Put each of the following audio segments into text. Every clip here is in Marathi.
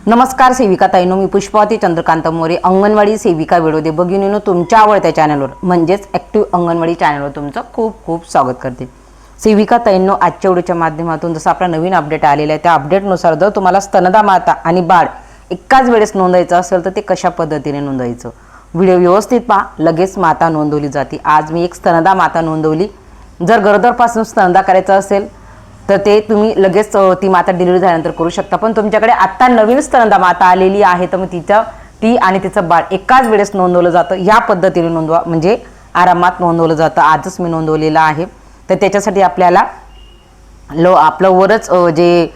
नमस्कार सेविका ताईनो, मी पुष्पावती चंद्रकांत मोरे, अंगणवाडी सेविका विडोदे भगिनीनो, तुमच्या आवडत्या चॅनलवर म्हणजेच ॲक्टिव्ह अंगणवाडी चॅनलवर तुमचं खूप खूप स्वागत करते। सेविका ताईनो, आजच्या व्हिडिओच्या माध्यमातून जसं आपला नवीन अपडेट आलेला आहे त्या अपडेटनुसार जर तुम्हाला स्तनदा माता आणि बाळ एकाच वेळेस नोंदवायचं असेल तर ते कशा पद्धतीने नोंदवायचं, व्हिडिओ व्यवस्थित पहा, लगेच माता नोंदवली जाते। आज मी एक स्तनदा माता नोंदवली। जर गरोदरपासून स्तनदा करायचा असेल तर ते तुम्ही लगेच ती माता डिलिव्हरी झाल्यानंतर करू शकता, पण तुमच्याकडे आता नवीन स्तनदा माता आलेली आहे तर मग ती आणि तिचं बाळ एकाच वेळेस नोंदवलं जातं। या पद्धतीने नोंदवा, म्हणजे आरामात नोंदवलं जातं। आजच मी नोंदवलेलं आहे। तर त्याच्यासाठी आपल्याला आपलं वरच जे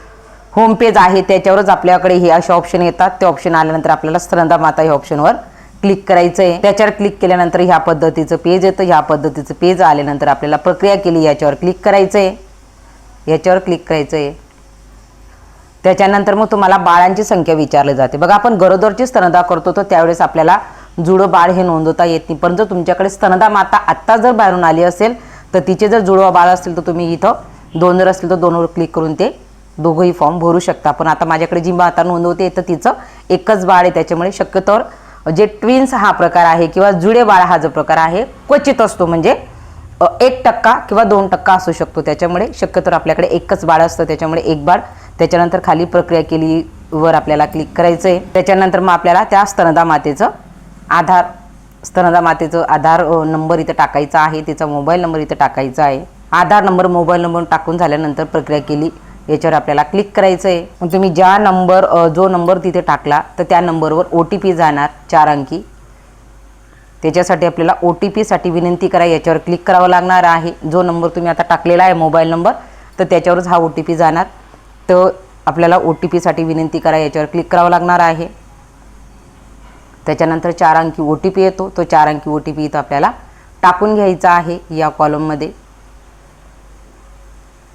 होम पेज आहे त्याच्यावरच आपल्याकडे हे असे ऑप्शन येतात। ते ऑप्शन आल्यानंतर आपल्याला स्तनदा माता या ऑप्शनवर क्लिक करायचं आहे। त्याच्यावर क्लिक केल्यानंतर ह्या पद्धतीचं पेज येतं। ह्या पद्धतीचं पेज आल्यानंतर आपल्याला प्रक्रिया केली याच्यावर क्लिक करायचं आहे। याच्यावर क्लिक करायचं आहे। त्याच्यानंतर मग तुम्हाला बाळांची संख्या विचारली जाते। बघा, आपण गरोदरची स्तनदा करतो तर त्यावेळेस आपल्याला जुळं बाळ हे नोंदवता येत नाही, पण जर तुमच्याकडे स्तनदा माता आत्ता जर बाहेरून आली असेल तर तिचे जर जुळवा बाळ असतील तर तुम्ही इथं दोन जर असतील तर दोनवर क्लिक करून ते दोघंही फॉर्म भरू शकता। पण आता माझ्याकडे जी माता नोंदवते तर तिचं एकच बाळ आहे, त्याच्यामुळे शक्यतोवर जे ट्विन्स हा प्रकार आहे किंवा जुळे बाळ हा जो प्रकार आहे क्वचित असतो, म्हणजे 1% किंवा 2% असू शकतो। त्याच्यामुळे शक्यतोवर आपल्याकडे एकच बाळ असतं, त्याच्यामुळे एक बाळ। त्याच्यानंतर खाली प्रक्रिया केली वर आपल्याला क्लिक करायचं आहे। त्याच्यानंतर मग आपल्याला त्या स्तनदा मातेचं आधार नंबर इथं टाकायचा आहे, तिचा मोबाईल नंबर इथं टाकायचा आहे। आधार नंबर मोबाईल नंबर टाकून झाल्यानंतर प्रक्रिया केली याच्यावर आपल्याला क्लिक करायचं आहे। मग तुम्ही जो नंबर तिथे टाकला तर त्या नंबरवर OTP जाणार 4 अंकी। त्याच्यासाठी आपल्याला OTP साठी विनंती करा याच्यावर क्लिक करावं लागणार आहे। जो नंबर तुम्ही आता टाकलेला आहे मोबाईल नंबर तर त्याच्यावरच हा OTP जाणार, तर आपल्याला OTP साठी विनंती करा याच्यावर क्लिक करावं लागणार आहे। त्याच्यानंतर 4 अंकी OTP येतो, तो 4 अंकी OTP इथं आपल्याला टाकून घ्यायचा आहे या कॉलममध्ये।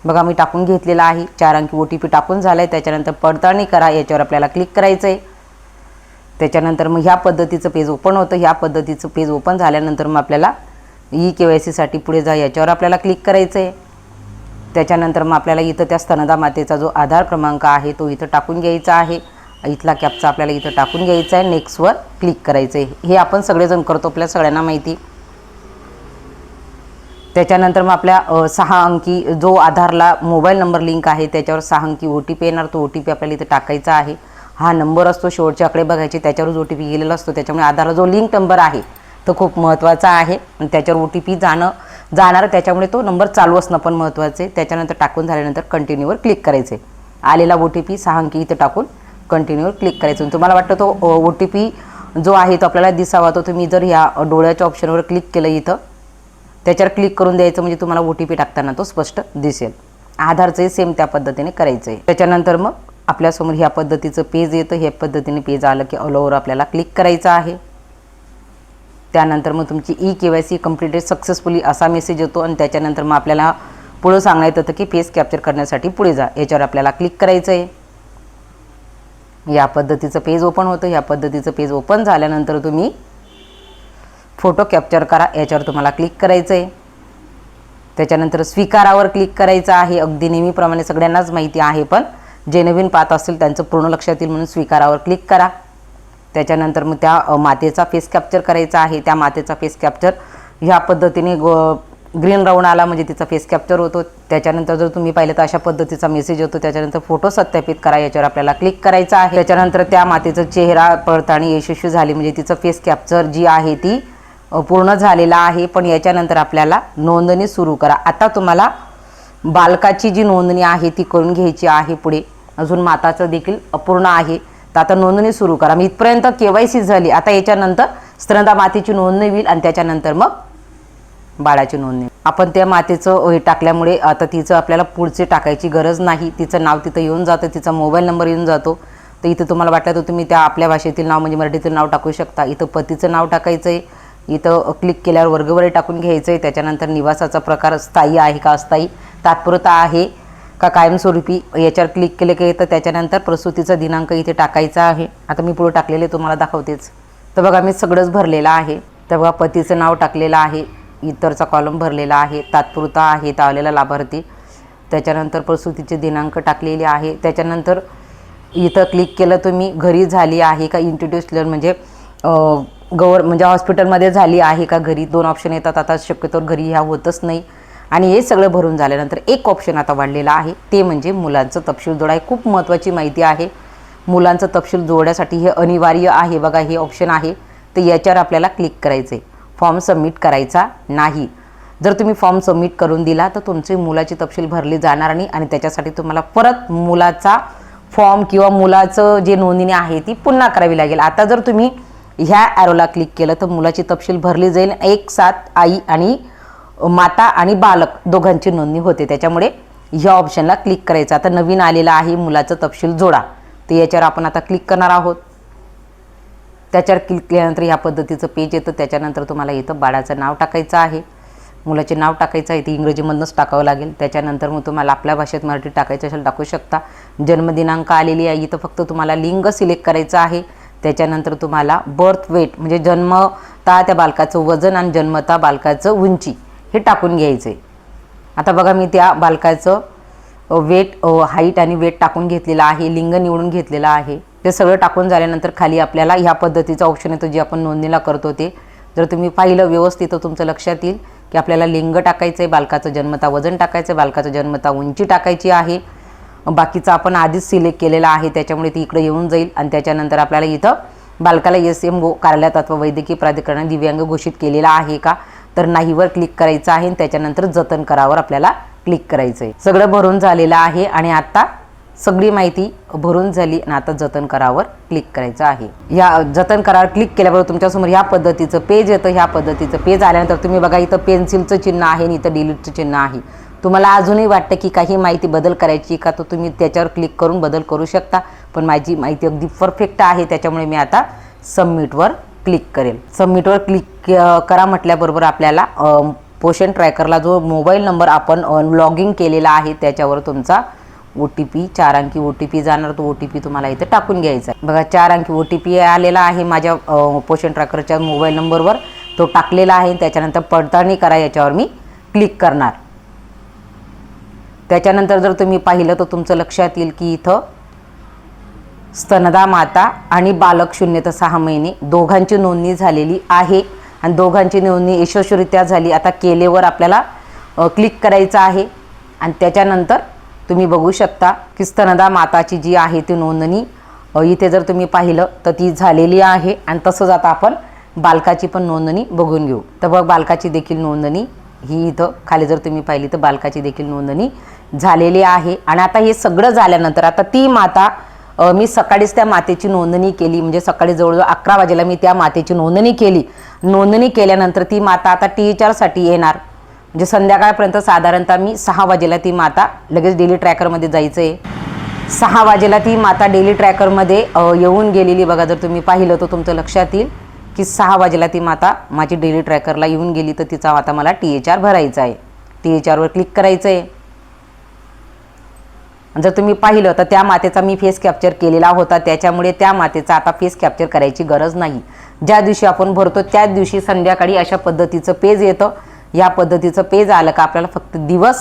बघा, मी टाकून घेतलेला आहे। 4 अंकी OTP टाकून झालाय। त्याच्यानंतर पडताळणी करा याच्यावर आपल्याला क्लिक करायचं आहे। त्याच्यानंतर मग ह्या पद्धतीचं पेज ओपन होतं। ह्या पद्धतीचं पेज ओपन झाल्यानंतर मग आपल्याला KYC साठी पुढे जा याच्यावर आपल्याला क्लिक करायचं आहे। त्याच्यानंतर मग आपल्याला इथं त्या स्तनदा मातेचा जो आधार क्रमांक आहे तो इथं टाकून घ्यायचा आहे। इथला कॅप्चा आपल्याला इथं टाकून घ्यायचा आहे। नेक्स्टवर क्लिक करायचं आहे। हे आपण सगळेजण करतो, आपल्या सगळ्यांना माहिती। त्याच्यानंतर मग आपल्या 6 अंकी जो आधारला मोबाईल नंबर लिंक आहे त्याच्यावर 6 अंकी OTP येणार, तो OTP आपल्याला इथं टाकायचा आहे। हा नंबर असतो शेवटचे आकडे बघायचे, त्याच्यावरच OTP गेलेला असतो, त्याच्यामुळे आधारला जो लिंक नंबर आहे तो खूप महत्त्वाचा आहे आणि त्याच्यावर OTP जाणार, त्याच्यामुळे तो नंबर चालू असणं पण महत्त्वाचं आहे। त्याच्यानंतर टाकून झाल्यानंतर कंटिन्यूवर क्लिक करायचं आहे। आलेला OTP 6 अंकी इथं टाकून कंटिन्यूवर क्लिक करायचं। तुम्हाला वाटतं तो OTP जो आहे तो आपल्याला दिसावा, तो तुम्ही जर ह्या डोळ्याच्या ऑप्शनवर क्लिक केलं इथं त्याच्यावर क्लिक करून द्यायचं, म्हणजे तुम्हाला OTP टाकताना तो स्पष्ट दिसेल। आधारचंही सेम त्या पद्धतीने करायचं आहे। त्याच्यानंतर मग आपल्यासमोर ह्या पद्धतीचं पेज येतं। ह्या पद्धतीने पेज आलं की ऑल ओव्हर आपल्याला क्लिक करायचं आहे। त्यानंतर मग तुमची KYC कंप्लीटेड सक्सेसफुली असा मेसेज येतो आणि त्याच्यानंतर मग आपल्याला पुढं सांगण्यात येतं की फेस कॅप्चर करण्यासाठी पुढे जा, याच्यावर आपल्याला क्लिक करायचं आहे। या पद्धतीचं पेज ओपन होतं। या पद्धतीचं पेज ओपन झाल्यानंतर तुम्ही फोटो कॅप्चर करा याच्यावर तुम्हाला क्लिक करायचं आहे। त्याच्यानंतर स्वीकारावर क्लिक करायचं आहे। अगदी नेहमीप्रमाणे सगळ्यांनाच माहिती आहे, पण जे नवीन पाहत असतील त्यांचं पूर्ण लक्षात येईल म्हणून स्वीकारावर क्लिक करा। त्याच्यानंतर मग त्या मातेचा फेस कॅप्चर करायचा आहे। त्या मातेचा फेस कॅप्चर ह्या पद्धतीने ग्रीन राऊंड आला म्हणजे तिचा फेस कॅप्चर होतो। त्याच्यानंतर जर तुम्ही पाहिलं तर अशा पद्धतीचा मेसेज येतो। त्याच्यानंतर फोटो सत्यापित करा याच्यावर आपल्याला क्लिक करायचं आहे। त्याच्यानंतर त्या मातेचा चेहरा पडताळणी यशस्वी झाली, म्हणजे तिचं फेस कॅप्चर जी आहे ती पूर्ण झालेला आहे। पण याच्यानंतर आपल्याला नोंदणी सुरू करा। आता तुम्हाला बालकाची जी नोंदणी आहे ती करून घ्यायची आहे। पुढे अजून माताचं देखील अपूर्ण आहे, तर आता नोंदणी सुरू करा। मी इथपर्यंत KYC झाली, आता याच्यानंतर स्तनदा मातेची नोंदणी होईल आणि त्याच्यानंतर मग बाळाची नोंदणी। आपण त्या मातेचं हे टाकल्यामुळे आता तिचं आपल्याला पुढचे टाकायची गरज नाही, तिचं नाव तिथं येऊन जातं, तिचा मोबाईल नंबर येऊन जातो। तर इथं तुम्हाला वाटलं तर तुम्ही त्या आपल्या भाषेतील नाव म्हणजे मराठीतील नाव टाकू शकता। इथं पतीचं नाव टाकायचं आहे। इथं क्लिक केल्यावर वर्गवरी टाकून घ्यायचं आहे। त्याच्यानंतर निवासाचा प्रकार स्थायी आहे का अस्थायी, तात्पुरता आहे का कायमस्वरूपी, याच्यावर क्लिक केलं की येतं। त्याच्यानंतर प्रसूतीचा दिनांक इथे टाकायचा आहे। आता मी पुढे टाकलेले तुम्हाला दाखवतेच। तर बघा, मी सगळंच भरलेलं आहे। तर बघा, पतीचं नाव टाकलेलं आहे, इतरचा कॉलम भरलेला आहे, तात्पुरता आहे, आलेला लाभार्थी, त्याच्यानंतर प्रसूतीचे दिनांक टाकलेले आहे। त्याच्यानंतर इथं क्लिक केलं तुम्ही, घरी झाली आहे का इंट्रोड्यूसर म्हणजे म्हणजे हॉस्पिटलमध्ये झाली आहे का घरी, 2 ऑप्शन येतात. आता शक्यतोवर घरी ह्या होतच नाही. आणि हे सगळं भरून झाल्यानंतर एक ऑप्शन आता वाढलेला आहे, ते म्हणजे मुलांचं तपशील जोडा. खूप महत्त्वाची माहिती आहे. मुलांचं तपशील जोडण्यासाठी हे अनिवार्य आहे. बघा हे ऑप्शन आहे, तर याच्यावर आपल्याला क्लिक करायचं आहे. फॉर्म सबमिट करायचा नाही. जर तुम्ही फॉर्म सबमिट करून दिला तर तुमची मुलाची तपशील भरली जाणार नाही आणि त्याच्यासाठी तुम्हाला परत मुलाचा फॉर्म किंवा मुलाचं जे नोंदणी आहे ती पुन्हा करावी लागेल. आता जर तुम्ही ह्या ॲरोला क्लिक केलं तर मुलाची तपशील भरली जाईल. एक साथ आई आणि माता आणि बालक दोघांची नोंदणी होते. त्याच्यामुळे ह्या ऑप्शनला क्लिक करायचं. आता नवीन आलेलं आहे मुलाचं तपशील जोडा, तर याच्यावर आपण आता क्लिक करणार आहोत. त्याच्यावर क्लिक केल्यानंतर ह्या पद्धतीचं पेज येतं. त्याच्यानंतर तुम्हाला इथं बाळाचं नाव टाकायचं आहे, मुलाचे नाव टाकायचं आहे. ते इंग्रजीमधूनच टाकावं लागेल. त्याच्यानंतर मग तुम्हाला आपल्या भाषेत मराठीत टाकायचं असेल टाकू शकता. जन्मदिनांक आलेली आहे, इथं फक्त तुम्हाला लिंग सिलेक्ट करायचं आहे. त्याच्यानंतर तुम्हाला बर्थ वेट म्हणजे जन्मता त्या बालकाचं वजन आणि जन्मता बालकाचं उंची हे टाकून घ्यायचं आहे. आता बघा मी त्या बालकाचं वेट, हाईट आणि वेट टाकून घेतलेलं आहे, लिंग निवडून घेतलेलं आहे. ते सगळं टाकून झाल्यानंतर खाली आपल्याला ह्या पद्धतीचा ऑप्शन येतो जे आपण नोंदणीला करतो ते. जर तुम्ही पाहिलं व्यवस्थित तर तुमचं लक्षात येईल की आपल्याला लिंग टाकायचं आहे, बालकाचं जन्मता वजन टाकायचं आहे, बालकाचं जन्मता उंची टाकायची आहे. बाकीचं आपण आधीच सिलेक्ट केलेलं आहे त्याच्यामुळे ती इकडे येऊन जाईल. आणि त्याच्यानंतर आपल्याला इथं बालकाला SMO कार्यालयात अथवा वैद्यकीय प्राधिकरणाने दिव्यांग घोषित केलेला आहे का, तर नाहीवर क्लिक करायचं आहे. त्याच्यानंतर जतन करावर आपल्याला क्लिक करायचं आहे. सगळं भरून झालेलं आहे आणि आता सगळी माहिती भरून झाली आणि आता जतन करावर क्लिक करायचं आहे. या जतन करावर क्लिक केल्याबरोबर तुमच्यासमोर ह्या पद्धतीचं पेज येतं. ह्या पद्धतीचं पेज आल्यानंतर तुम्ही बघा इथं पेन्सिलचं चिन्ह आहे आणि इथं डिलीटचं चिन्ह आहे. तुम्हाला अजूनही वाटतं की काही माहिती बदल करायची का, तर तुम्ही त्याच्यावर क्लिक करून बदल करू शकता. पण माझी माहिती अगदी परफेक्ट आहे त्याच्यामुळे मी आता सबमिटवर क्लिक करेल. सबमिटवर क्लिक करा म्हटल्याबरोबर आपल्याला पोषण ट्रॅकरला जो मोबाईल नंबर आपण लॉग इन केलेला आहे त्याच्यावर तुमचा OTP 4 अंकी OTP जाणार. तो OTP तुम्हाला इथे टाकून घ्यायचा आहे. बघा 4 अंकी OTP आलेला आहे माझ्या पोषण ट्रॅकरच्या मोबाईल नंबरवर, तो टाकलेला आहे. त्याच्यानंतर पडताळणी करा याच्यावर मी क्लिक करणार. त्याच्यानंतर जर तुम्ही पाहिलं तर तुमचं लक्षात येईल की इथं स्तनदा माता आणि बालक 0 ते 6 महिने दोघांची नोंदणी झालेली आहे आणि दोघांची नोंदणी यशस्वीरित्या झाली. आता केलेवर आपल्याला क्लिक करायचं आहे आणि त्याच्यानंतर तुम्ही बघू शकता की स्तनदा माताची जी आहे ती नोंदणी इथे जर तुम्ही पाहिलं तर ती झालेली आहे. आणि तसंच आता आपण बालकाची पण नोंदणी बघून घेऊ. तर बघ बालकाची देखील नोंदणी ही इथं खाली जर तुम्ही पाहिली तर बालकाची देखील नोंदणी झालेली आहे. आणि आता हे सगळं झाल्यानंतर आता ती माता मी सकाळीच त्या मातेची नोंदणी केली, म्हणजे सकाळी जवळजवळ 11 वाजेला मी त्या मातेची नोंदणी केली. नोंदणी केल्यानंतर ती माता आता THR येणार, म्हणजे संध्याकाळपर्यंत साधारणतः मी 6 वाजेला ती माता लगेच डेली ट्रॅकरमध्ये जायचं आहे. 6 वाजेला ती माता डेली ट्रॅकरमध्ये येऊन गेलेली. बघा जर तुम्ही पाहिलं तर तुमचं लक्षात येईल की 6 वाजेला ती माता माझी डेली ट्रॅकरला येऊन गेली. तर तिचा आता मला THR भरायचा आहे. THRवर क्लिक करायचं आहे. जर तुम्ही पाहिलं तर त्या मातेचा मी फेस कॅप्चर केलेला होता, त्याच्यामुळे त्या मातेचा आता फेस कॅप्चर करायची गरज नाही. ज्या दिवशी आपण भरतो त्याच दिवशी संध्याकाळी अशा पद्धतीचं पेज येतं. या पद्धतीचं पेज आलं का आपल्याला फक्त दिवस,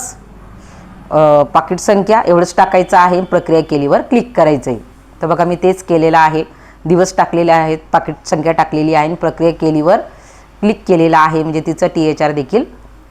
पाकिट संख्या एवढंच टाकायचं आहे. प्रक्रिया केलीवर क्लिक करायचं आहे. तर बघा मी तेच केलेलं आहे. दिवस टाकलेले आहेत, पाकिट संख्या टाकलेली आहे आणि प्रक्रिया केलीवर क्लिक केलेला आहे, म्हणजे तिचं THR देखील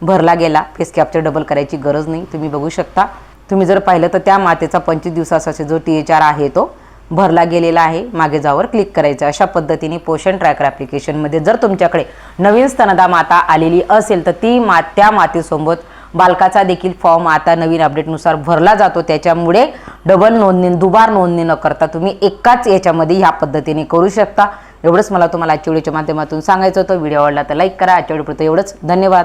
भरला गेला. फेस कॅप्चर डबल करायची गरज नाही. तुम्ही बघू शकता. तुम्ही जर पाहिलं तर त्या मातेचा 25 दिवसाचा जो THR आहे तो भरला गेलेला आहे. मागे जावर क्लिक करायचं. अशा पद्धतीने पोषण ट्रॅकर ॲप्लिकेशनमध्ये जर तुमच्याकडे नवीन स्तनदा माता आलेली असेल तर ती त्या मातेसोबत बालकाचा देखील फॉर्म आता नवीन अपडेटनुसार भरला जातो. त्याच्यामुळे डबल नोंदणी, दुबार नोंदणी न करता तुम्ही एकाच याच्यामध्ये ह्या पद्धतीने करू शकता. एवढंच मला तुम्हाला आजच्या व्हिडिओच्या माध्यमातून सांगायचं होतं. व्हिडिओ आवडला तर लाईक करा. आजच्या व्हिडिओपुरतं एवढंच. धन्यवाद.